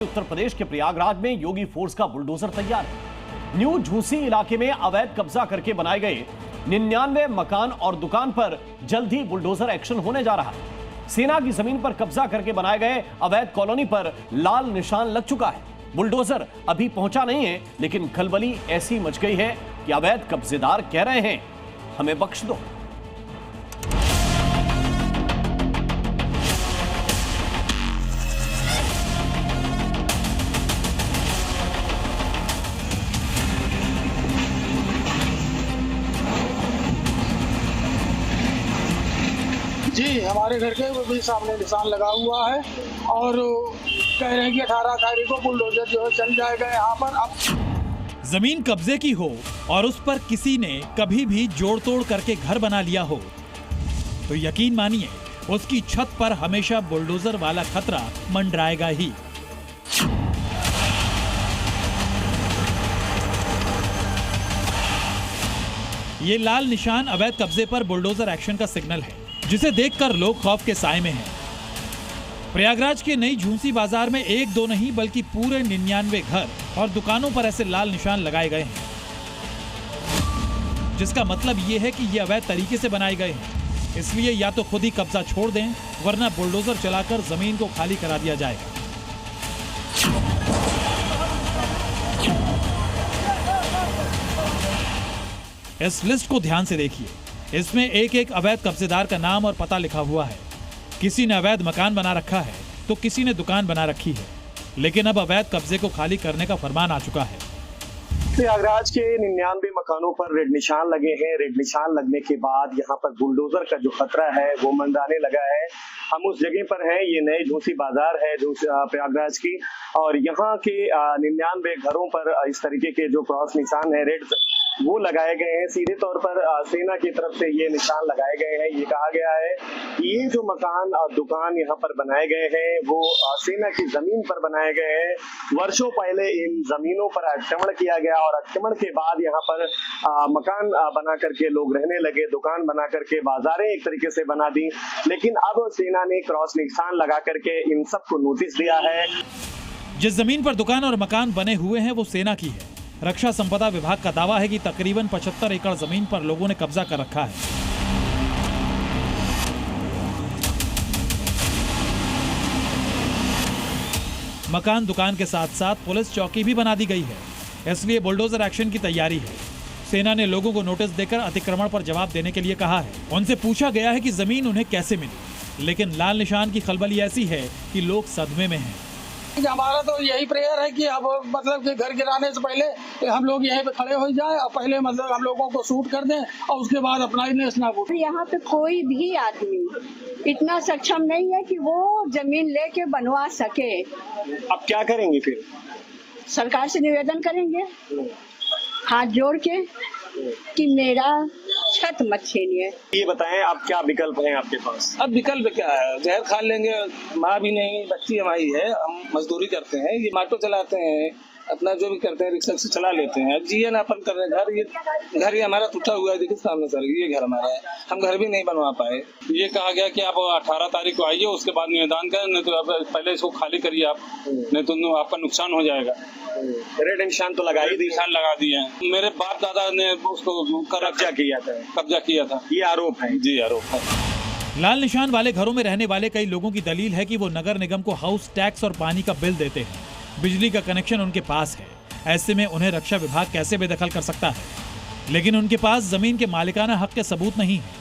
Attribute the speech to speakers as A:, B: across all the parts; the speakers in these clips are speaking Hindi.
A: उत्तर प्रदेश के प्रयागराज में योगी फोर्स का बुलडोजर तैयार है। न्यू झूसी इलाके में अवैध कब्जा करके बनाए गए 99 मकान और दुकान पर जल्द ही बुलडोजर एक्शन होने जा रहा है। सेना की जमीन पर कब्जा करके बनाए गए अवैध कॉलोनी पर लाल निशान लग चुका है। बुलडोजर अभी पहुंचा नहीं है, लेकिन खलबली ऐसी मच गई है कि अवैध कब्जेदार कह रहे हैं, हमें बख्श दो।
B: जी, हमारे घर के भी सामने निशान लगा हुआ है और कह रहे हैं कि 18 तारीख को बुलडोजर जो है चल जाएगा यहाँ पर। अब
C: जमीन कब्जे की हो और उस पर किसी ने कभी भी जोड़ तोड़ करके घर बना लिया हो तो यकीन मानिए उसकी छत पर हमेशा बुलडोजर वाला खतरा मंडराएगा ही। ये लाल निशान अवैध कब्जे पर बुलडोजर एक्शन का सिग्नल है, जिसे देखकर लोग खौफ के साए में हैं। प्रयागराज के नई झूसी बाजार में एक दो नहीं बल्कि पूरे 99 घर और दुकानों पर ऐसे लाल निशान लगाए गए हैं, जिसका मतलब ये है कि ये अवैध तरीके से बनाए गए हैं। इसलिए या तो खुद ही कब्जा छोड़ दें, वरना बुलडोजर चलाकर जमीन को खाली करा दिया जाएगा। इस लिस्ट को ध्यान से देखिए, इसमें एक एक अवैध कब्जेदार का नाम और पता लिखा हुआ है। किसी ने अवैध मकान बना रखा है तो किसी ने दुकान बना रखी है, लेकिन अब अवैध कब्जे को खाली करने का फरमान आ चुका है।
D: प्रयागराज के 99 मकानों पर रेड निशान लगे हैं। रेड निशान लगने के बाद यहाँ पर बुलडोजर का जो खतरा है वो मंडराने लगा है। हम उस जगह पर हैं, ये नए झूसी बाजार है प्रयागराज की, और यहाँ के 99 घरों पर इस तरीके के जो क्रॉस निशान है रेड वो लगाए गए हैं। सीधे तौर पर सेना की तरफ से ये निशान लगाए गए हैं। ये कहा गया है ये जो मकान और दुकान यहाँ पर बनाए गए हैं वो सेना की जमीन पर बनाए गए हैं। वर्षों पहले इन जमीनों पर आक्रमण किया गया और आक्रमण के बाद यहाँ पर मकान बना करके लोग रहने लगे, दुकान बना करके बाजारें एक तरीके से बना दी। लेकिन अब सेना ने क्रॉस निशान लगा करके इन सबको नोटिस दिया है।
C: जिस जमीन पर दुकान और मकान बने हुए हैं वो सेना की है। रक्षा संपदा विभाग का दावा है कि तकरीबन 75 एकड़ जमीन पर लोगों ने कब्जा कर रखा है। मकान दुकान के साथ साथ पुलिस चौकी भी बना दी गई है, इसलिए बुलडोजर एक्शन की तैयारी है। सेना ने लोगों को नोटिस देकर अतिक्रमण पर जवाब देने के लिए कहा है। उनसे पूछा गया है कि जमीन उन्हें कैसे मिली, लेकिन लाल निशान की खलबली ऐसी है कि लोग सदमे में हैं।
B: हमारा तो यही प्रेयर है कि अब मतलब कि घर गिराने से पहले हम लोग यहीं पे खड़े हो जाए और पहले मतलब हम लोगों को शूट कर दें और उसके बाद अपना नेशनल।
E: यहाँ पे कोई भी आदमी इतना सक्षम नहीं है कि वो जमीन लेके बनवा सके।
D: अब क्या करेंगे फिर?
E: सरकार से निवेदन करेंगे हाथ जोड़ के कि मेरा छत मत छीनिए।
D: ये बताएं आप क्या विकल्प हैं आपके पास?
F: अब विकल्प क्या है, जहर खा लेंगे। माँ भी नहीं, बच्ची हमारी है, हम मजदूरी करते हैं, ये ऑटो चलाते हैं, अपना जो भी करते हैं रिक्शा से चला लेते हैं। अब जीवन अपन कर रहे हैं। घर ये हमारा टूटा हुआ है, देखिए सामने सर, ये घर हमारा है, हम घर भी नहीं बनवा पाए। ये कहा गया कि आप 18 तारीख को आइए, उसके बाद निवेदन करें, नहीं तो आप पहले इसको खाली करिए आप, नहीं तो आपका नुकसान हो जाएगा।
D: रेड निशान तो लगा ही दिए,
F: निशान लगा दिए हैं। मेरे बाप दादा ने उसको
D: कब्जा किया था। ये आरोप है?
F: जी, आरोप है।
C: लाल निशान वाले घरों में रहने वाले कई लोगों की दलील है कि वो नगर निगम को हाउस टैक्स और पानी का बिल देते हैं, बिजली का कनेक्शन उनके पास है। ऐसे में उन्हें रक्षा विभाग कैसे बेदखल कर सकता है? लेकिन उनके पास जमीन के मालिकाना हक के सबूत नहीं है।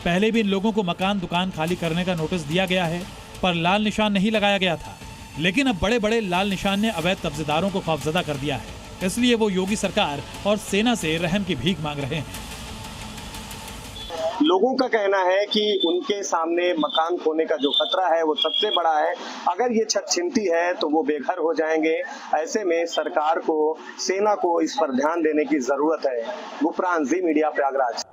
C: पहले भी इन लोगों को मकान दुकान खाली करने का नोटिस दिया गया है, पर लाल निशान नहीं लगाया गया था। लेकिन अब बड़े बड़े लाल निशान ने अवैध कब्जेदारों को खौफजदा कर दिया है, इसलिए वो योगी सरकार और सेना से रहम की भीख मांग रहे हैं।
D: लोगों का कहना है कि उनके सामने मकान खोने का जो खतरा है वो सबसे बड़ा है। अगर ये छत छिनती है तो वो बेघर हो जाएंगे। ऐसे में सरकार को, सेना को इस पर ध्यान देने की जरूरत है। गुप्रान, जी मीडिया, प्रयागराज।